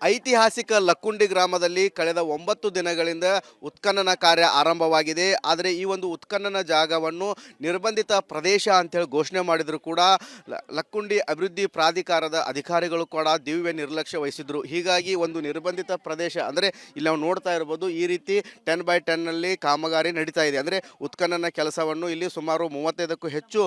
ಐತಿಹಾಸಿಕ ಲಕ್ಕುಂಡಿ ಗ್ರಾಮದಲ್ಲಿ ಕಳೆದ 9 ದಿನಗಳಿಂದ ಉತ್ಖನನ ಕಾರ್ಯ ಆರಂಭವಾಗಿದೆ. ಆದರೆ ಈ ಒಂದು ಉತ್ಖನನ ಜಾಗವನ್ನು ನಿರ್ಬಂಧಿತ ಪ್ರದೇಶ ಅಂತೇಳಿ ಘೋಷಣೆ ಮಾಡಿದರೂ ಕೂಡ ಲಕ್ಕುಂಡಿ ಅಭಿವೃದ್ಧಿ ಪ್ರಾಧಿಕಾರದ ಅಧಿಕಾರಿಗಳು ಕೂಡ ದಿವ್ಯ ನಿರ್ಲಕ್ಷ್ಯ ವಹಿಸಿದ್ರು. ಹೀಗಾಗಿ ಒಂದು ನಿರ್ಬಂಧಿತ ಪ್ರದೇಶ ಅಂದರೆ ಇಲ್ಲಿ ನಾವು ನೋಡ್ತಾ ಇರ್ಬೋದು, ಈ ರೀತಿ 10x10ನಲ್ಲಿ ಕಾಮಗಾರಿ ನಡೀತಾ ಇದೆ. ಅಂದರೆ ಉತ್ಖನನ ಕೆಲಸವನ್ನು ಇಲ್ಲಿ ಸುಮಾರು 35ಕ್ಕೂ ಹೆಚ್ಚು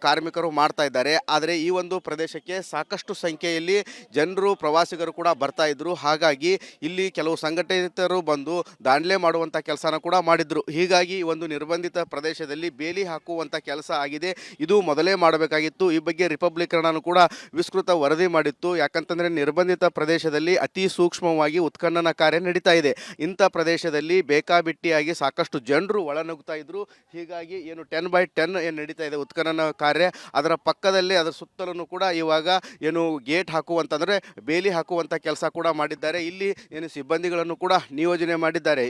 ಕಾರ್ಮಿಕರು ಮಾಡ್ತಾ ಇದ್ದಾರೆ. ಆದರೆ ಈ ಒಂದು ಪ್ರದೇಶಕ್ಕೆ ಸಾಕಷ್ಟು ಸಂಖ್ಯೆಯಲ್ಲಿ ಜನರು ಪ್ರವಾಸಿಗರು ಕೂಡ ಬರ್ತಾ ಇದ್ರು. ಹಾಗಾಗಿ ಇಲ್ಲಿ ಕೆಲವು ಸಂಘಟಿತರು ಬಂದು ದಾಂಡ್ಲೆ ಮಾಡುವಂತ ಕೆಲಸನ ಕೂಡ ಮಾಡಿದ್ರು. ಹೀಗಾಗಿ ಒಂದು ನಿರ್ಬಂಧಿತ ಪ್ರದೇಶದಲ್ಲಿ ಬೇಲಿ ಹಾಕುವಂತ ಕೆಲಸ ಆಗಿದೆ. ಇದು ಮೊದಲೇ ಮಾಡಬೇಕಾಗಿತ್ತು. ಈ ಬಗ್ಗೆ ರಿಪಬ್ಲಿಕ್ ಕನ್ನಡನೂ ಕೂಡ ವಿಸ್ತೃತ ವರದಿ ಮಾಡಿತ್ತು. ಯಾಕಂತಂದ್ರೆ ನಿರ್ಬಂಧಿತ ಪ್ರದೇಶದಲ್ಲಿ ಅತಿ ಸೂಕ್ಷ್ಮವಾಗಿ ಉತ್ಖನನ ಕಾರ್ಯ ನಡೀತಾ ಇದೆ. ಇಂಥ ಪ್ರದೇಶದಲ್ಲಿ ಬೇಕಾಬಿಟ್ಟಿಯಾಗಿ ಸಾಕಷ್ಟು ಜನರು ಒಳನುಗ್ತಾ ಇದ್ರು. ಹೀಗಾಗಿ 10x10 ನಡೀತಾ ಇದೆ ಉತ್ಖನನ ಕಾರ್ಯ, ಅದರ ಪಕ್ಕದಲ್ಲೇ ಅದರ ಸುತ್ತಲೂ ಕೂಡ ಇವಾಗ ಗೇಟ್ ಹಾಕುವಂತಂದ್ರೆ ಬೇಲಿ ಹಾಕುವಂತ ಕೆಲಸ ಕೂಡ ಮಾಡಿದ್ದಾರೆ. ಇಲ್ಲಿ ಸಿಬ್ಬಂದಿಗಳನ್ನು ಕೂಡ ನಿಯೋಜನೆ ಮಾಡಿದ್ದಾರೆ.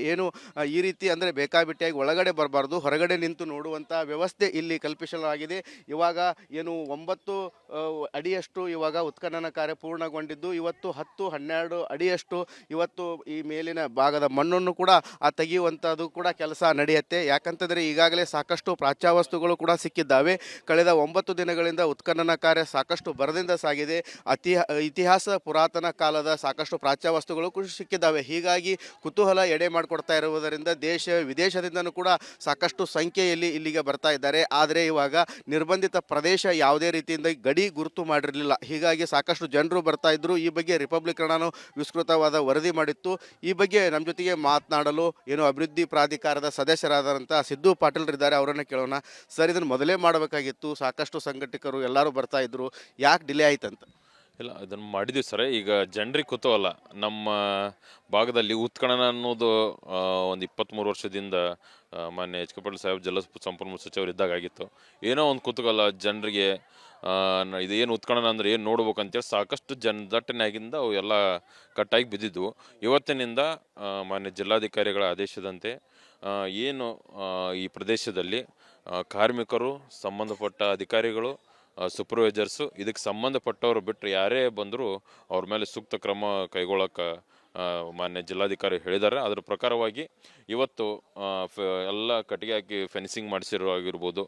ಈ ರೀತಿ ಅಂದರೆ ಬೇಕಾಬಿಟ್ಟಿಯಾಗಿ ಒಳಗಡೆ ಬರಬಾರ್ದು, ಹೊರಗಡೆ ನಿಂತು ನೋಡುವಂಥ ವ್ಯವಸ್ಥೆ ಇಲ್ಲಿ ಕಲ್ಪಿಸಲಾಗಿದೆ. ಇವಾಗ 9 ಅಡಿಯಷ್ಟು ಇವಾಗ ಉತ್ಖನನ ಕಾರ್ಯ ಪೂರ್ಣಗೊಂಡಿದ್ದು, ಇವತ್ತು 10-12 ಅಡಿಯಷ್ಟು ಇವತ್ತು ಈ ಮೇಲಿನ ಭಾಗದ ಮಣ್ಣನ್ನು ಕೂಡ ತೆಗೆಯುವಂಥದ್ದು ಕೂಡ ಕೆಲಸ ನಡೆಯುತ್ತೆ. ಯಾಕಂತಂದರೆ ಈಗಾಗಲೇ ಸಾಕಷ್ಟು ಪ್ರಾಚ್ಯವಸ್ತುಗಳು ಕೂಡ ಸಿಕ್ಕಿದ್ದಾವೆ. ಕಳೆದ 9 ದಿನಗಳಿಂದ ಉತ್ಖನನ ಕಾರ್ಯ ಸಾಕಷ್ಟು ಭರದಿಂದ ಸಾಗಿದೆ. ಇತಿಹಾಸ ಪುರಾತನ ಕಾಲದ ಸಾಕಷ್ಟು ಪ್ರಾಚ್ಯವಸ್ತುಗಳು ಕೂಡ ಸಿಕ್ಕಿದ್ದಾವೆ. ಹೀಗಾಗಿ ಕುತೂಹಲ ಎಡೆ ಮಾಡಿಕೊಡ್ತಾ ಇರುವುದರಿಂದ ದೇಶ ವಿದೇಶದಿಂದನೂ ಕೂಡ ಸಾಕಷ್ಟು ಸಂಖ್ಯೆಯಲ್ಲಿ ಇಲ್ಲಿಗೆ ಬರ್ತಾ ಇದ್ದಾರೆ. ಆದರೆ ಇವಾಗ ನಿರ್ಬಂಧಿತ ಪ್ರದೇಶ ಯಾವುದೇ ರೀತಿಯಿಂದ ಗಡಿ ಗುರುತು ಮಾಡಿರಲಿಲ್ಲ. ಹೀಗಾಗಿ ಸಾಕಷ್ಟು ಜನರು ಬರ್ತಾ ಇದ್ರು. ಈ ಬಗ್ಗೆ ರಿಪಬ್ಲಿಕ್ ಕನ್ನಡನೂ ವಿಸ್ತೃತವಾದ ವರದಿ ಮಾಡಿತ್ತು. ಈ ಬಗ್ಗೆ ನಮ್ಮ ಜೊತೆಗೆ ಮಾತನಾಡಲು ಅಭಿವೃದ್ಧಿ ಪ್ರಾಧಿಕಾರದ ಸದಸ್ಯರಾದಂಥ ಸಿದ್ದು ಪಾಟೀಲ್ ಇದ್ದಾರೆ, ಅವರನ್ನು ಕೇಳೋಣ. ಸರ್, ಇದನ್ನು ಮೊದಲೇ ಮಾಡಬೇಕಾಗಿತ್ತು, ಸಾಕಷ್ಟು ಸಂಘಟಕರು ಎಲ್ಲರೂ ಬರ್ತಾ ಇದ್ರು, ಯಾಕೆ ಡಿಲೇ ಆಯ್ತಂತ? ಇಲ್ಲ, ಇದನ್ನು ಮಾಡಿದ್ವಿ ಸರ್. ಈಗ ಜನರಿಗೆ ಕುತೂಹಲ, ನಮ್ಮ ಭಾಗದಲ್ಲಿ ಉತ್ಖನನ ಅನ್ನೋದು ಒಂದು 23 ವರ್ಷದಿಂದ ಮಾನ್ಯ ಎಚ್ ಕೆ ಪಾಟೀಲ್ ಸಾಹೇಬ್ ಜಲ ಸಂಪನ್ಮೂಲ ಸಚಿವರು ಇದ್ದಾಗ ಆಗಿತ್ತು. ಏನೋ ಒಂದು ಕುತೂಹಲ ಜನರಿಗೆ, ಇದೇನು ಉತ್ಖನನ ಅಂದರೆ ಏನು ನೋಡ್ಬೇಕಂತೇಳಿ ಸಾಕಷ್ಟು ದಟ್ಟಣೆಯಾಗಿಂದ ಅವು ಎಲ್ಲ ಕಟ್ಟಾಗಿ ಬಿದ್ದಿದ್ವು. ಇವತ್ತಿನಿಂದ ಮಾನ್ಯ ಜಿಲ್ಲಾಧಿಕಾರಿಗಳ ಆದೇಶದಂತೆ ಏನು ಈ ಪ್ರದೇಶದಲ್ಲಿ ಕಾರ್ಮಿಕರು, ಸಂಬಂಧಪಟ್ಟ ಅಧಿಕಾರಿಗಳು, ಸೂಪರ್ವೈಸರ್ಸು, ಇದಕ್ಕೆ ಸಂಬಂಧಪಟ್ಟವರು ಬಿಟ್ಟರೆ ಯಾರೇ ಬಂದರೂ ಅವ್ರ ಮೇಲೆ ಸೂಕ್ತ ಕ್ರಮ ಕೈಗೊಳ್ಳೋಕೆ ಮಾನ್ಯ ಜಿಲ್ಲಾಧಿಕಾರಿ ಹೇಳಿದ್ದಾರೆ. ಅದರ ಪ್ರಕಾರವಾಗಿ ಇವತ್ತು ಎಲ್ಲ ಕಟ್ಟಿಗೆ ಹಾಕಿ ಫೆನ್ಸಿಂಗ್ ಮಾಡಿಸಿರೋಗಿರ್ಬೋದು,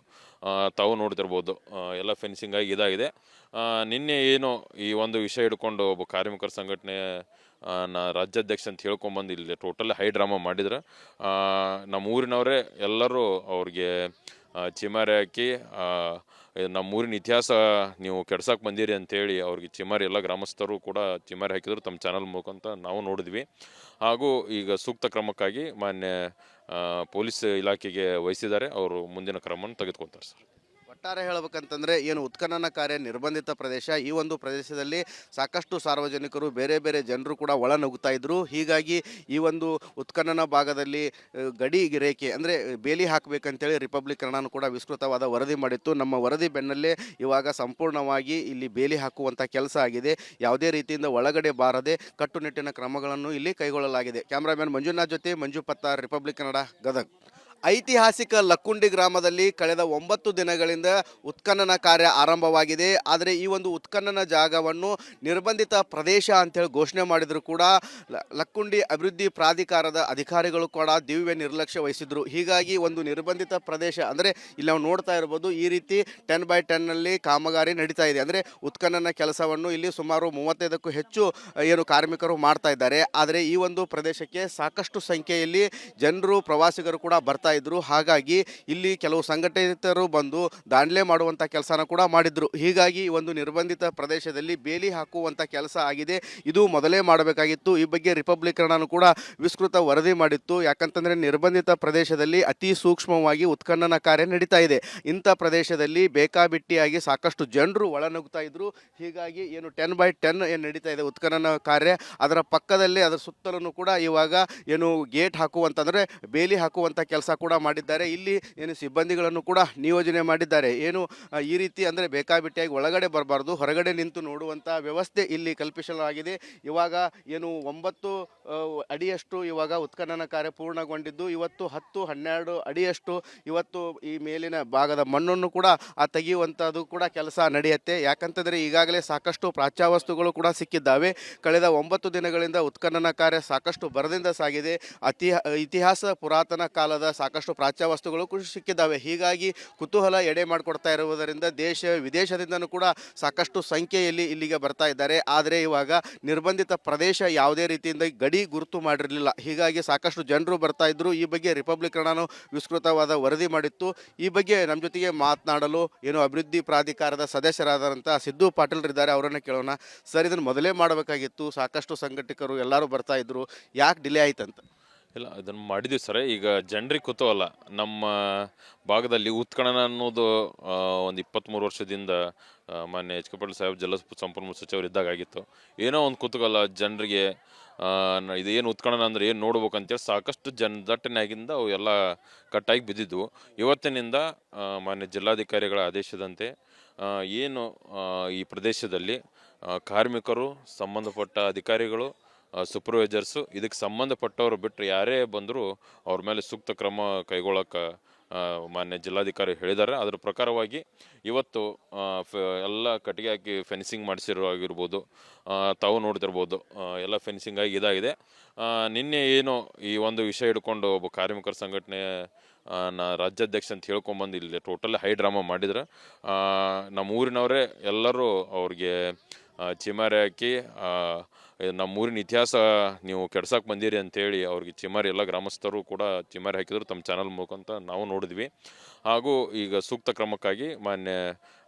ತಾವು ನೋಡ್ತಿರ್ಬೋದು, ಎಲ್ಲ ಫೆನ್ಸಿಂಗ್ ಆಗಿ ಇದಾಗಿದೆ. ನಿನ್ನೆ ಏನು ಈ ಒಂದು ವಿಷಯ ಹಿಡ್ಕೊಂಡು ಒಬ್ಬ ಕಾರ್ಮಿಕರ ಸಂಘಟನೆ ರಾಜ್ಯಾಧ್ಯಕ್ಷ ಅಂತ ಹೇಳ್ಕೊಂಬಂದು ಇಲ್ಲಿ ಟೋಟಲ್ ಹೈ ಡ್ರಾಮಾ ಮಾಡಿದ್ರೆ, ನಮ್ಮ ಊರಿನವರೇ ಎಲ್ಲರೂ ಅವ್ರಿಗೆ ಚಿಮಾರಿ ಹಾಕಿ ನಮ್ಮೂರಿನ ಇತಿಹಾಸ ನೀವು ಕೆಡ್ಸಕ್ಕೆ ಬಂದಿರಿ ಅಂತೇಳಿ ಅವ್ರಿಗೆ ಚಿಮಾರಿ, ಎಲ್ಲ ಗ್ರಾಮಸ್ಥರು ಕೂಡ ಚಿಮಾರಿ ಹಾಕಿದ್ರು ತಮ್ಮ ಚಾನಲ್ ಮುಖಾಂತರ ನಾವು ನೋಡಿದ್ವಿ. ಹಾಗೂ ಈಗ ಸೂಕ್ತ ಕ್ರಮಕ್ಕಾಗಿ ಮಾನ್ಯ ಪೊಲೀಸ್ ಇಲಾಖೆಗೆ ವಹಿಸಿದ್ದಾರೆ. ಅವರು ಮುಂದಿನ ಕ್ರಮವನ್ನು ತೆಗೆದುಕೊಳ್ತಾರೆ ಸರ್. ಒಟ್ಟಾರೆ ಹೇಳಬೇಕಂತಂದರೆ ಉತ್ಖನನ ಕಾರ್ಯ ನಿರ್ಬಂಧಿತ ಪ್ರದೇಶ. ಈ ಒಂದು ಪ್ರದೇಶದಲ್ಲಿ ಸಾಕಷ್ಟು ಸಾರ್ವಜನಿಕರು, ಬೇರೆ ಬೇರೆ ಜನರು ಕೂಡ ಒಳನುಗ್ತಾ ಇದ್ರು. ಹೀಗಾಗಿ ಈ ಒಂದು ಉತ್ಖನನ ಭಾಗದಲ್ಲಿ ಗಡಿ ರೇಖೆ ಅಂದರೆ ಬೇಲಿ ಹಾಕಬೇಕಂತೇಳಿ ರಿಪಬ್ಲಿಕ್ ಕನ್ನಡನೂ ಕೂಡ ವಿಸ್ತೃತವಾದ ವರದಿ ಮಾಡಿತ್ತು. ನಮ್ಮ ವರದಿ ಬೆನ್ನಲ್ಲೇ ಇವಾಗ ಸಂಪೂರ್ಣವಾಗಿ ಇಲ್ಲಿ ಬೇಲಿ ಹಾಕುವಂಥ ಕೆಲಸ ಆಗಿದೆ. ಯಾವುದೇ ರೀತಿಯಿಂದ ಒಳಗಡೆ ಬಾರದೆ ಕಟ್ಟುನಿಟ್ಟಿನ ಕ್ರಮಗಳನ್ನು ಇಲ್ಲಿ ಕೈಗೊಳ್ಳಲಾಗಿದೆ. ಕ್ಯಾಮ್ರಾಮನ್ ಮಂಜುನಾಥ್ ಜೊತೆ ಮಂಜು ಪತ್ತಾರ್, ರಿಪಬ್ಲಿಕ್ ಕನ್ನಡ, ಗದಗ. ಐತಿಹಾಸಿಕ ಲಕ್ಕುಂಡಿ ಗ್ರಾಮದಲ್ಲಿ ಕಳೆದ 9 ದಿನಗಳಿಂದ ಉತ್ಖನನ ಕಾರ್ಯ ಆರಂಭವಾಗಿದೆ. ಆದರೆ ಈ ಒಂದು ಉತ್ಖನನ ಜಾಗವನ್ನು ನಿರ್ಬಂಧಿತ ಪ್ರದೇಶ ಅಂತೇಳಿ ಘೋಷಣೆ ಮಾಡಿದರೂ ಕೂಡ ಲಕ್ಕುಂಡಿ ಅಭಿವೃದ್ಧಿ ಪ್ರಾಧಿಕಾರದ ಅಧಿಕಾರಿಗಳು ಕೂಡ ದಿವ್ಯ ನಿರ್ಲಕ್ಷ್ಯ ವಹಿಸಿದ್ರು. ಹೀಗಾಗಿ ಒಂದು ನಿರ್ಬಂಧಿತ ಪ್ರದೇಶ ಅಂದರೆ ಇಲ್ಲಿ ನಾವು ನೋಡ್ತಾ ಇರ್ಬೋದು, ಈ ರೀತಿ 10x10ನಲ್ಲಿ ಕಾಮಗಾರಿ ನಡೀತಾ ಇದೆ. ಅಂದರೆ ಉತ್ಖನನ ಕೆಲಸವನ್ನು ಇಲ್ಲಿ ಸುಮಾರು 35ಕ್ಕೂ ಹೆಚ್ಚು ಕಾರ್ಮಿಕರು ಮಾಡ್ತಾ ಇದ್ದಾರೆ. ಆದರೆ ಈ ಒಂದು ಪ್ರದೇಶಕ್ಕೆ ಸಾಕಷ್ಟು ಸಂಖ್ಯೆಯಲ್ಲಿ ಜನರು ಪ್ರವಾಸಿಗರು ಕೂಡ ಬರ್ತಾ ಇದ್ರು. ಹಾಗಾಗಿ ಇಲ್ಲಿ ಕೆಲವು ಸಂಘಟಿತರು ಬಂದು ದಾಂಡ್ಲೆ ಮಾಡುವಂತ ಕೆಲಸನ ಕೂಡ ಮಾಡಿದ್ರು. ಹೀಗಾಗಿ ಒಂದು ನಿರ್ಬಂಧಿತ ಪ್ರದೇಶದಲ್ಲಿ ಬೇಲಿ ಹಾಕುವಂತ ಕೆಲಸ ಆಗಿದೆ. ಇದು ಮೊದಲೇ ಮಾಡಬೇಕಾಗಿತ್ತು. ಈ ಬಗ್ಗೆ ರಿಪಬ್ಲಿಕ್ ಕನ್ನಡನೂ ಕೂಡ ವಿಸ್ತೃತ ವರದಿ ಮಾಡಿತ್ತು. ಯಾಕಂತಂದ್ರೆ ನಿರ್ಬಂಧಿತ ಪ್ರದೇಶದಲ್ಲಿ ಅತಿ ಸೂಕ್ಷ್ಮವಾಗಿ ಉತ್ಖನನ ಕಾರ್ಯ ನಡೀತಾ ಇದೆ. ಇಂಥ ಪ್ರದೇಶದಲ್ಲಿ ಬೇಕಾಬಿಟ್ಟಿಯಾಗಿ ಸಾಕಷ್ಟು ಜನರು ಒಳನುಗ್ತಾ ಇದ್ರು. ಹೀಗಾಗಿ 10x10 ನಡೀತಾ ಇದೆ ಉತ್ಖನನ ಕಾರ್ಯ, ಅದರ ಪಕ್ಕದಲ್ಲೇ ಅದರ ಸುತ್ತಲೂ ಕೂಡ ಇವಾಗ ಗೇಟ್ ಹಾಕುವಂತಂದ್ರೆ ಬೇಲಿ ಹಾಕುವಂತ ಕೆಲಸ ಕೂಡ ಮಾಡಿದ್ದಾರೆ. ಇಲ್ಲಿ ಏನು ಸಿಬ್ಬಂದಿಗಳನ್ನು ಕೂಡ ನಿಯೋಜನೆ ಮಾಡಿದ್ದಾರೆ. ಏನು ಈ ರೀತಿ ಅಂದರೆ ಬೇಕಾಬಿಟ್ಟಿಯಾಗಿ ಒಳಗಡೆ ಬರಬಾರ್ದು, ಹೊರಗಡೆ ನಿಂತು ನೋಡುವಂಥ ವ್ಯವಸ್ಥೆ ಇಲ್ಲಿ ಕಲ್ಪಿಸಲಾಗಿದೆ. ಇವಾಗ ಏನು 9 ಅಡಿಯಷ್ಟು ಇವಾಗ ಉತ್ಖನನ ಕಾರ್ಯ ಪೂರ್ಣಗೊಂಡಿದ್ದು, ಇವತ್ತು 10-12 ಅಡಿಯಷ್ಟು ಇವತ್ತು ಈ ಮೇಲಿನ ಭಾಗದ ಮಣ್ಣನ್ನು ಕೂಡ ತೆಗೆಯುವಂಥದ್ದು ಕೂಡ ಕೆಲಸ ನಡೆಯುತ್ತೆ. ಯಾಕಂತಂದರೆ ಈಗಾಗಲೇ ಸಾಕಷ್ಟು ಪ್ರಾಚ್ಯವಸ್ತುಗಳು ಕೂಡ ಸಿಕ್ಕಿದ್ದಾವೆ. ಕಳೆದ 9 ದಿನಗಳಿಂದ ಉತ್ಖನನ ಕಾರ್ಯ ಸಾಕಷ್ಟು ಭರದಿಂದ ಸಾಗಿದೆ. ಇತಿಹಾಸ ಪುರಾತನ ಕಾಲದ ಸಾಕಷ್ಟು ಪ್ರಾಚ್ಯವಸ್ತುಗಳು ಕೂಡ ಸಿಕ್ಕಿದ್ದಾವೆ. ಹೀಗಾಗಿ ಕುತೂಹಲ ಎಡೆ ಮಾಡಿಕೊಡ್ತಾ ಇರುವುದರಿಂದ ದೇಶ ವಿದೇಶದಿಂದನೂ ಕೂಡ ಸಾಕಷ್ಟು ಸಂಖ್ಯೆಯಲ್ಲಿ ಇಲ್ಲಿಗೆ ಬರ್ತಾ ಇದ್ದಾರೆ. ಆದರೆ ಇವಾಗ ನಿರ್ಬಂಧಿತ ಪ್ರದೇಶ ಯಾವುದೇ ರೀತಿಯಿಂದ ಗಡಿ ಗುರುತು ಮಾಡಿರಲಿಲ್ಲ. ಹೀಗಾಗಿ ಸಾಕಷ್ಟು ಜನರು ಬರ್ತಾ ಇದ್ರು. ಈ ಬಗ್ಗೆ ರಿಪಬ್ಲಿಕ್ ಕನ್ನಡನು ವಿಸ್ತೃತವಾದ ವರದಿ ಮಾಡಿತ್ತು. ಈ ಬಗ್ಗೆ ನಮ್ಮ ಜೊತೆಗೆ ಮಾತನಾಡಲು ಏನು ಅಭಿವೃದ್ಧಿ ಪ್ರಾಧಿಕಾರದ ಸದಸ್ಯರಾದಂಥ ಸಿದ್ದು ಪಾಟೀಲ್ ಇದ್ದಾರೆ, ಅವರನ್ನು ಕೇಳೋಣ. ಸರ್, ಇದನ್ನು ಮೊದಲೇ ಮಾಡಬೇಕಾಗಿತ್ತು, ಸಾಕಷ್ಟು ಸಂಘಟಕರು ಎಲ್ಲರೂ ಬರ್ತಾ ಇದ್ರು, ಯಾಕೆ ಡಿಲೇ ಆಯ್ತಂತ? ಇಲ್ಲ, ಇದನ್ನು ಮಾಡಿದ್ವಿ ಸರ್. ಈಗ ಜನರಿಗೆ ಕುತೂಹಲ, ನಮ್ಮ ಭಾಗದಲ್ಲಿ ಉತ್ಖನನ ಅನ್ನೋದು ಒಂದು 23 ವರ್ಷದಿಂದ ಮಾನ್ಯ ಎಚ್ ಕೆ ಪಾಟೀಲ್ ಸಾಹೇಬ್ ಜಲಸಂಪನ್ಮೂಲ ಸಚಿವರು ಇದ್ದಾಗ ಆಗಿತ್ತು. ಏನೋ ಒಂದು ಕುತೂಹಲ ಜನರಿಗೆ, ಇದೇನು ಉತ್ಖನನ ಅಂದರೆ ಏನು ನೋಡ್ಬೇಕಂತೇಳಿ ಸಾಕಷ್ಟು ಜನದಟ್ಟಣೆಯಾಗಿಂದ ಅವು ಎಲ್ಲ ಕಟ್ಟಾಗಿ ಬಿದ್ದಿದ್ವು. ಇವತ್ತಿನಿಂದ ಮಾನ್ಯ ಜಿಲ್ಲಾಧಿಕಾರಿಗಳ ಆದೇಶದಂತೆ ಏನು ಈ ಪ್ರದೇಶದಲ್ಲಿ ಕಾರ್ಮಿಕರು, ಸಂಬಂಧಪಟ್ಟ ಅಧಿಕಾರಿಗಳು, ಸೂಪರ್ವೈಸರ್ಸು, ಇದಕ್ಕೆ ಸಂಬಂಧಪಟ್ಟವರು ಬಿಟ್ಟರೆ ಯಾರೇ ಬಂದರೂ ಅವ್ರ ಮೇಲೆ ಸೂಕ್ತ ಕ್ರಮ ಕೈಗೊಳ್ಳೋಕೆ ಮಾನ್ಯ ಜಿಲ್ಲಾಧಿಕಾರಿ ಹೇಳಿದ್ದಾರೆ. ಅದರ ಪ್ರಕಾರವಾಗಿ ಇವತ್ತು ಎಲ್ಲ ಕಟ್ಟಿಗೆ ಹಾಕಿ ಫೆನ್ಸಿಂಗ್ ಮಾಡಿಸಿರೋ ಆಗಿರ್ಬೋದು, ತಾವು ನೋಡ್ತಿರ್ಬೋದು, ಎಲ್ಲ ಫೆನ್ಸಿಂಗ್ ಆಗಿ ಇದಾಗಿದೆ. ನಿನ್ನೆ ಏನು ಈ ಒಂದು ವಿಷಯ ಹಿಡ್ಕೊಂಡು ಒಬ್ಬ ಕಾರ್ಮಿಕರ ಸಂಘಟನೆ ರಾಜ್ಯಾಧ್ಯಕ್ಷ ಅಂತ ಹೇಳ್ಕೊಂಬಂದು ಇಲ್ಲಿ ಟೋಟಲ್ ಹೈ ಡ್ರಾಮಾ ಮಾಡಿದ್ರೆ, ನಮ್ಮ ಊರಿನವರೇ ಎಲ್ಲರೂ ಅವ್ರಿಗೆ ಚಿಮಾರಿ ಹಾಕಿ ನಮ್ಮೂರಿನ ಇತಿಹಾಸ ನೀವು ಕೆಡ್ಸಕ್ಕೆ ಬಂದಿರಿ ಅಂತೇಳಿ ಅವ್ರಿಗೆ ಚಿಮಾರಿ, ಎಲ್ಲ ಗ್ರಾಮಸ್ಥರು ಕೂಡ ಚಿಮಾರಿ ಹಾಕಿದ್ರು ತಮ್ಮ ಚಾನಲ್ ಮುಖಾಂತರ ನಾವು ನೋಡಿದ್ವಿ. ಹಾಗೂ ಈಗ ಸೂಕ್ತ ಕ್ರಮಕ್ಕಾಗಿ ಮಾನ್ಯ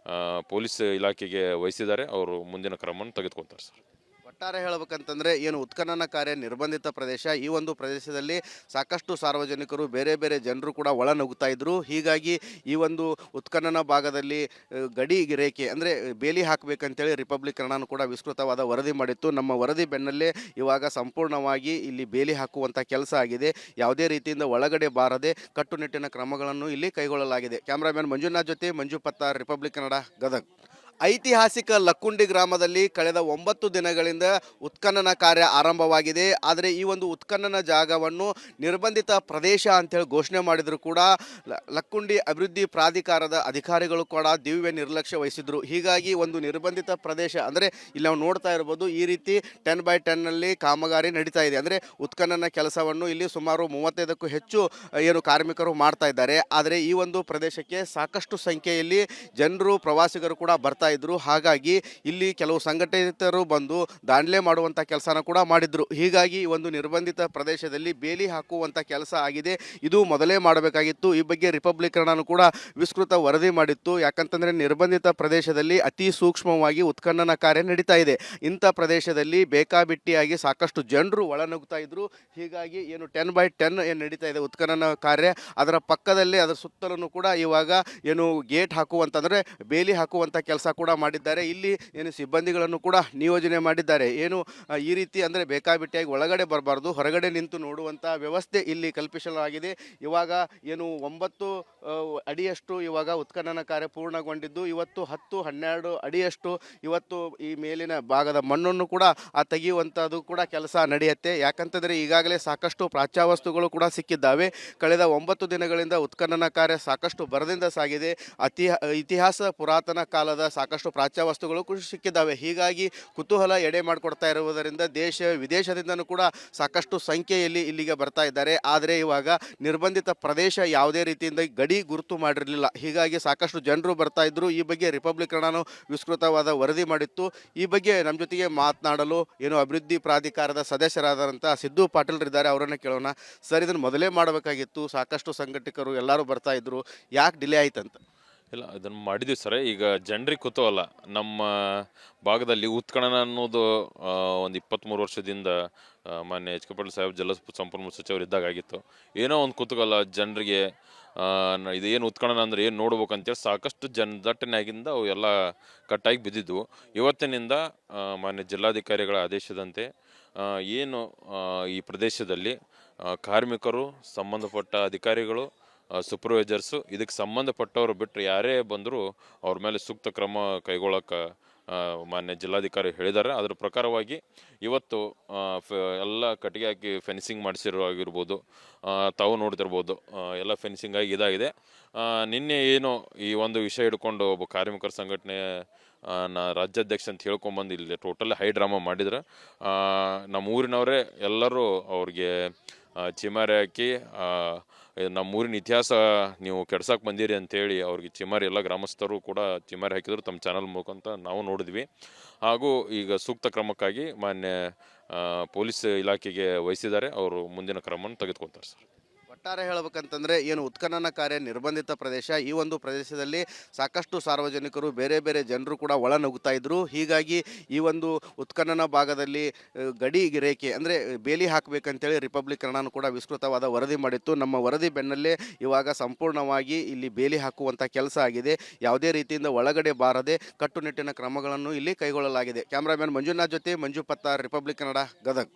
ಪೊಲೀಸ್ ಇಲಾಖೆಗೆ ವಹಿಸಿದ್ದಾರೆ. ಅವರು ಮುಂದಿನ ಕ್ರಮವನ್ನು ತೆಗೆದುಕೊಳ್ತಾರೆ ಸರ್. ಒಟ್ಟಾರೆ ಹೇಳಬೇಕಂತಂದರೆ ಏನು ಉತ್ಖನನ ಕಾರ್ಯ ನಿರ್ಬಂಧಿತ ಪ್ರದೇಶ, ಈ ಒಂದು ಪ್ರದೇಶದಲ್ಲಿ ಸಾಕಷ್ಟು ಸಾರ್ವಜನಿಕರು, ಬೇರೆ ಬೇರೆ ಜನರು ಕೂಡ ಒಳ ನುಗ್ಗುತ್ತಾ ಇದ್ದರು. ಹೀಗಾಗಿ ಈ ಒಂದು ಉತ್ಖನನ ಭಾಗದಲ್ಲಿ ಗಡಿ ರೇಖೆ ಅಂದರೆ ಬೇಲಿ ಹಾಕಬೇಕಂತೇಳಿ ರಿಪಬ್ಲಿಕ್ ಕನ್ನಡನೂ ಕೂಡ ವಿಸ್ತೃತವಾದ ವರದಿ ಮಾಡಿತ್ತು. ನಮ್ಮ ವರದಿ ಬೆನ್ನಲ್ಲೇ ಇವಾಗ ಸಂಪೂರ್ಣವಾಗಿ ಇಲ್ಲಿ ಬೇಲಿ ಹಾಕುವಂಥ ಕೆಲಸ ಆಗಿದೆ. ಯಾವುದೇ ರೀತಿಯಿಂದ ಒಳಗಡೆ ಬಾರದೆ ಕಟ್ಟುನಿಟ್ಟಿನ ಕ್ರಮಗಳನ್ನು ಇಲ್ಲಿ ಕೈಗೊಳ್ಳಲಾಗಿದೆ. ಕ್ಯಾಮ್ರಾಮ್ಯಾನ್ ಮಂಜುನಾಥ್ ಜೊತೆ ಮಂಜು ಪತ್ತಾರ್, ರಿಪಬ್ಲಿಕ್ ಕನ್ನಡ, ಗದಗ್. ಐತಿಹಾಸಿಕ ಲಕ್ಕುಂಡಿ ಗ್ರಾಮದಲ್ಲಿ ಕಳೆದ 9 ದಿನಗಳಿಂದ ಉತ್ಖನನ ಕಾರ್ಯ ಆರಂಭವಾಗಿದೆ. ಆದರೆ ಈ ಒಂದು ಉತ್ಖನನ ಜಾಗವನ್ನು ನಿರ್ಬಂಧಿತ ಪ್ರದೇಶ ಅಂತೇಳಿ ಘೋಷಣೆ ಮಾಡಿದರೂ ಕೂಡ ಲಕ್ಕುಂಡಿ ಅಭಿವೃದ್ಧಿ ಪ್ರಾಧಿಕಾರದ ಅಧಿಕಾರಿಗಳು ಕೂಡ ದಿವ್ಯ ನಿರ್ಲಕ್ಷ್ಯ ವಹಿಸಿದ್ರು. ಹೀಗಾಗಿ ಒಂದು ನಿರ್ಬಂಧಿತ ಪ್ರದೇಶ ಅಂದರೆ ಇಲ್ಲಿ ನಾವು ನೋಡ್ತಾ ಇರ್ಬೋದು, ಈ ರೀತಿ 10x10ನಲ್ಲಿ ಕಾಮಗಾರಿ ನಡೀತಾ ಇದೆ. ಅಂದರೆ ಉತ್ಖನನ ಕೆಲಸವನ್ನು ಇಲ್ಲಿ ಸುಮಾರು 35ಕ್ಕೂ ಹೆಚ್ಚು ಏನು ಕಾರ್ಮಿಕರು ಮಾಡ್ತಾ ಇದ್ದಾರೆ. ಆದರೆ ಈ ಒಂದು ಪ್ರದೇಶಕ್ಕೆ ಸಾಕಷ್ಟು ಸಂಖ್ಯೆಯಲ್ಲಿ ಜನರು, ಪ್ರವಾಸಿಗರು ಕೂಡ ಬರ್ತಾ ಇದ್ರು. ಹಾಗಾಗಿ ಇಲ್ಲಿ ಕೆಲವು ಸಂಘಟಿತರು ಬಂದು ದಾಂಡ್ಲೆ ಮಾಡುವಂಥ ಕೆಲಸನ ಕೂಡ ಮಾಡಿದ್ರು. ಹೀಗಾಗಿ ಒಂದು ನಿರ್ಬಂಧಿತ ಪ್ರದೇಶದಲ್ಲಿ ಬೇಲಿ ಹಾಕುವಂಥ ಕೆಲಸ ಆಗಿದೆ. ಇದು ಮೊದಲೇ ಮಾಡಬೇಕಾಗಿತ್ತು. ಈ ಬಗ್ಗೆ ರಿಪಬ್ಲಿಕ್ ಕನ್ನಡನೂ ಕೂಡ ವಿಸ್ತೃತ ವರದಿ ಮಾಡಿತ್ತು. ಯಾಕಂತಂದರೆ ನಿರ್ಬಂಧಿತ ಪ್ರದೇಶದಲ್ಲಿ ಅತಿ ಸೂಕ್ಷ್ಮವಾಗಿ ಉತ್ಖನನ ಕಾರ್ಯ ನಡೀತಾ ಇದೆ. ಇಂಥ ಪ್ರದೇಶದಲ್ಲಿ ಬೇಕಾಬಿಟ್ಟಿಯಾಗಿ ಸಾಕಷ್ಟು ಜನರು ಒಳನುಗ್ತಾ ಇದ್ರು. ಹೀಗಾಗಿ ಏನು 10x10 ಏನು ನಡೀತಾ ಇದೆ ಉತ್ಖನನ ಕಾರ್ಯ, ಅದರ ಪಕ್ಕದಲ್ಲೇ ಅದರ ಸುತ್ತಲೂ ಕೂಡ ಇವಾಗ ಏನು ಗೇಟ್ ಹಾಕುವಂತಂದರೆ ಬೇಲಿ ಹಾಕುವಂಥ ಕೆಲಸ ಕೂಡ ಮಾಡಿದ್ದಾರೆ. ಇಲ್ಲಿ ಏನು ಸಿಬ್ಬಂದಿಗಳನ್ನು ಕೂಡ ನಿಯೋಜನೆ ಮಾಡಿದ್ದಾರೆ. ಏನು ಈ ರೀತಿ ಅಂದರೆ ಬೇಕಾಬಿಟ್ಟಿಯಾಗಿ ಒಳಗಡೆ ಬರಬಾರ್ದು, ಹೊರಗಡೆ ನಿಂತು ನೋಡುವಂಥ ವ್ಯವಸ್ಥೆ ಇಲ್ಲಿ ಕಲ್ಪಿಸಲಾಗಿದೆ. ಇವಾಗ ಏನು 9 ಅಡಿಯಷ್ಟು ಇವಾಗ ಉತ್ಖನನ ಕಾರ್ಯ ಪೂರ್ಣಗೊಂಡಿದ್ದು, ಇವತ್ತು 10-12 ಅಡಿಯಷ್ಟು ಇವತ್ತು ಈ ಮೇಲಿನ ಭಾಗದ ಮಣ್ಣನ್ನು ಕೂಡ ತೆಗೆಯುವಂಥದ್ದು ಕೂಡ ಕೆಲಸ ನಡೆಯುತ್ತೆ. ಯಾಕಂತಂದರೆ ಈಗಾಗಲೇ ಸಾಕಷ್ಟು ಪ್ರಾಚ್ಯವಸ್ತುಗಳು ಕೂಡ ಸಿಕ್ಕಿದ್ದಾವೆ. ಕಳೆದ 9 ದಿನಗಳಿಂದ ಉತ್ಖನನ ಕಾರ್ಯ ಸಾಕಷ್ಟು ಭರದಿಂದ ಸಾಗಿದೆ. ಇತಿಹಾಸ ಪುರಾತನ ಕಾಲದ ಸಾಕಷ್ಟು ಪ್ರಾಚ್ಯವಸ್ತುಗಳು ಕೂಡ ಸಿಕ್ಕಿದ್ದಾವೆ. ಹೀಗಾಗಿ ಕುತೂಹಲ ಎಡೆ ಮಾಡಿಕೊಡ್ತಾ ಇರುವುದರಿಂದ ದೇಶ ವಿದೇಶದಿಂದನೂ ಕೂಡ ಸಾಕಷ್ಟು ಸಂಖ್ಯೆಯಲ್ಲಿ ಇಲ್ಲಿಗೆ ಬರ್ತಾ ಇದ್ದಾರೆ. ಆದರೆ ಇವಾಗ ನಿರ್ಬಂಧಿತ ಪ್ರದೇಶ ಯಾವುದೇ ರೀತಿಯಿಂದ ಗಡಿ ಗುರುತು ಮಾಡಿರಲಿಲ್ಲ. ಹೀಗಾಗಿ ಸಾಕಷ್ಟು ಜನರು ಬರ್ತಾ ಇದ್ರು. ಈ ಬಗ್ಗೆ ರಿಪಬ್ಲಿಕ್ ಕನ್ನಡನು ವಿಸ್ತೃತವಾದ ವರದಿ ಮಾಡಿತ್ತು. ಈ ಬಗ್ಗೆ ನಮ್ಮ ಜೊತೆಗೆ ಮಾತನಾಡಲು ಏನು ಅಭಿವೃದ್ಧಿ ಪ್ರಾಧಿಕಾರದ ಸದಸ್ಯರಾದಂಥ ಸಿದ್ದು ಪಾಟೀಲ್ ಇದ್ದಾರೆ, ಅವರನ್ನು ಕೇಳೋಣ. ಸರ್, ಇದನ್ನು ಮೊದಲೇ ಮಾಡಬೇಕಾಗಿತ್ತು, ಸಾಕಷ್ಟು ಸಂಘಟಕರು ಎಲ್ಲರೂ ಬರ್ತಾ ಇದ್ರು, ಯಾಕೆ ಡಿಲೇ ಆಯ್ತಂತ? ಇಲ್ಲ, ಇದನ್ನು ಮಾಡಿದ್ವಿ ಸರ್. ಈಗ ಜನರಿಗೆ ಕುತೂಹಲ, ನಮ್ಮ ಭಾಗದಲ್ಲಿ ಉತ್ಖನನ ಅನ್ನೋದು ಒಂದು 23 ವರ್ಷದಿಂದ ಮಾನ್ಯ ಎಚ್ ಕೆ ಪಾಟೀಲ್ ಸಾಹೇಬ್ ಜಲಸಂಪನ್ಮೂಲ ಸಚಿವರು ಇದ್ದಾಗ ಆಗಿತ್ತು. ಏನೋ ಒಂದು ಕುತೂಹಲ ಜನರಿಗೆ, ಇದೇನು ಉತ್ಖನನ ಅಂದರೆ ಏನು ನೋಡ್ಬೇಕಂತೇಳಿ ಸಾಕಷ್ಟು ಜನದಟ್ಟಣೆಯಾಗಿಂದ ಅವು ಎಲ್ಲ ಕಟ್ಟಾಗಿ ಬಿದ್ದಿದ್ವು. ಇವತ್ತಿನಿಂದ ಮಾನ್ಯ ಜಿಲ್ಲಾಧಿಕಾರಿಗಳ ಆದೇಶದಂತೆ ಏನು ಈ ಪ್ರದೇಶದಲ್ಲಿ ಕಾರ್ಮಿಕರು, ಸಂಬಂಧಪಟ್ಟ ಅಧಿಕಾರಿಗಳು, ಸೂಪರ್ವೈಸರ್ಸು ಇದಕ್ಕೆ ಸಂಬಂಧಪಟ್ಟವರು ಬಿಟ್ಟರೆ ಯಾರೇ ಬಂದರೂ ಅವ್ರ ಮೇಲೆ ಸೂಕ್ತ ಕ್ರಮ ಕೈಗೊಳ್ಳೋಕೆ ಮಾನ್ಯ ಜಿಲ್ಲಾಧಿಕಾರಿ ಹೇಳಿದ್ದಾರೆ. ಅದರ ಪ್ರಕಾರವಾಗಿ ಇವತ್ತು ಎಲ್ಲ ಕಟ್ಟಿಗೆ ಹಾಕಿ ಫೆನ್ಸಿಂಗ್ ಮಾಡಿಸಿರೋ ಆಗಿರ್ಬೋದು, ತಾವು ನೋಡ್ತಿರ್ಬೋದು ಎಲ್ಲ ಫೆನ್ಸಿಂಗ್ ಆಗಿ ಇದಾಗಿದೆ. ನಿನ್ನೆ ಏನು ಈ ಒಂದು ವಿಷಯ ಹಿಡ್ಕೊಂಡು ಒಬ್ಬ ಕಾರ್ಮಿಕರ ಸಂಘಟನೆ ರಾಜ್ಯಾಧ್ಯಕ್ಷ ಅಂತ ಹೇಳ್ಕೊಂಬಂದು ಇಲ್ಲಿ ಟೋಟಲ್ ಹೈ ಡ್ರಾಮಾ ಮಾಡಿದ್ರೆ ನಮ್ಮ ಊರಿನವರೇ ಎಲ್ಲರೂ ಅವ್ರಿಗೆ ಚಿಮಾರಿ ಹಾಕಿ ನಮ್ಮೂರಿನ ಇತಿಹಾಸ ನೀವು ಕೆಡ್ಸಕ್ಕೆ ಬಂದಿರಿ ಅಂತೇಳಿ ಅವ್ರಿಗೆ ಚಿಮಾರಿ ಎಲ್ಲ ಗ್ರಾಮಸ್ಥರು ಕೂಡ ಚಿಮಾರಿ ಹಾಕಿದ್ರು ತಮ್ಮ ಚಾನಲ್ ಮುಖಾಂತರ ನಾವು ನೋಡಿದ್ವಿ. ಹಾಗೂ ಈಗ ಸೂಕ್ತ ಕ್ರಮಕ್ಕಾಗಿ ಮಾನ್ಯ ಪೊಲೀಸ್ ಇಲಾಖೆಗೆ ವಹಿಸಿದ್ದಾರೆ. ಅವರು ಮುಂದಿನ ಕ್ರಮವನ್ನು ತೆಗೆದುಕೊಳ್ತಾರೆ ಸರ್. ಒಟ್ಟಾರೆ ಹೇಳ್ಬೇಕಂತಂದರೆ ಏನು ಉತ್ಖನನ ಕಾರ್ಯ ನಿರ್ಬಂಧಿತ ಪ್ರದೇಶ, ಈ ಒಂದು ಪ್ರದೇಶದಲ್ಲಿ ಸಾಕಷ್ಟು ಸಾರ್ವಜನಿಕರು ಬೇರೆ ಬೇರೆ ಜನರು ಕೂಡ ಒಳನುಗ್ತಾ ಇದ್ದರು. ಹೀಗಾಗಿ ಈ ಒಂದು ಉತ್ಖನನ ಭಾಗದಲ್ಲಿ ಗಡಿ ರೇಖೆ ಅಂದರೆ ಬೇಲಿ ಹಾಕಬೇಕಂತೇಳಿ ರಿಪಬ್ಲಿಕ್ ಕನ್ನಡನೂ ಕೂಡ ವಿಸ್ತೃತವಾದ ವರದಿ ಮಾಡಿತ್ತು. ನಮ್ಮ ವರದಿ ಬೆನ್ನಲ್ಲೇ ಇವಾಗ ಸಂಪೂರ್ಣವಾಗಿ ಇಲ್ಲಿ ಬೇಲಿ ಹಾಕುವಂಥ ಕೆಲಸ ಆಗಿದೆ. ಯಾವುದೇ ರೀತಿಯಿಂದ ಒಳಗಡೆ ಬಾರದೆ ಕಟ್ಟುನಿಟ್ಟಿನ ಕ್ರಮಗಳನ್ನು ಇಲ್ಲಿ ಕೈಗೊಳ್ಳಲಾಗಿದೆ. ಕ್ಯಾಮ್ರಾಮ್ಯಾನ್ ಮಂಜುನಾಥ್ ಜೊತೆ ಮಂಜು ಪತ್ತಾರ್, ರಿಪಬ್ಲಿಕ್ ಕನ್ನಡ, ಗದಗ್.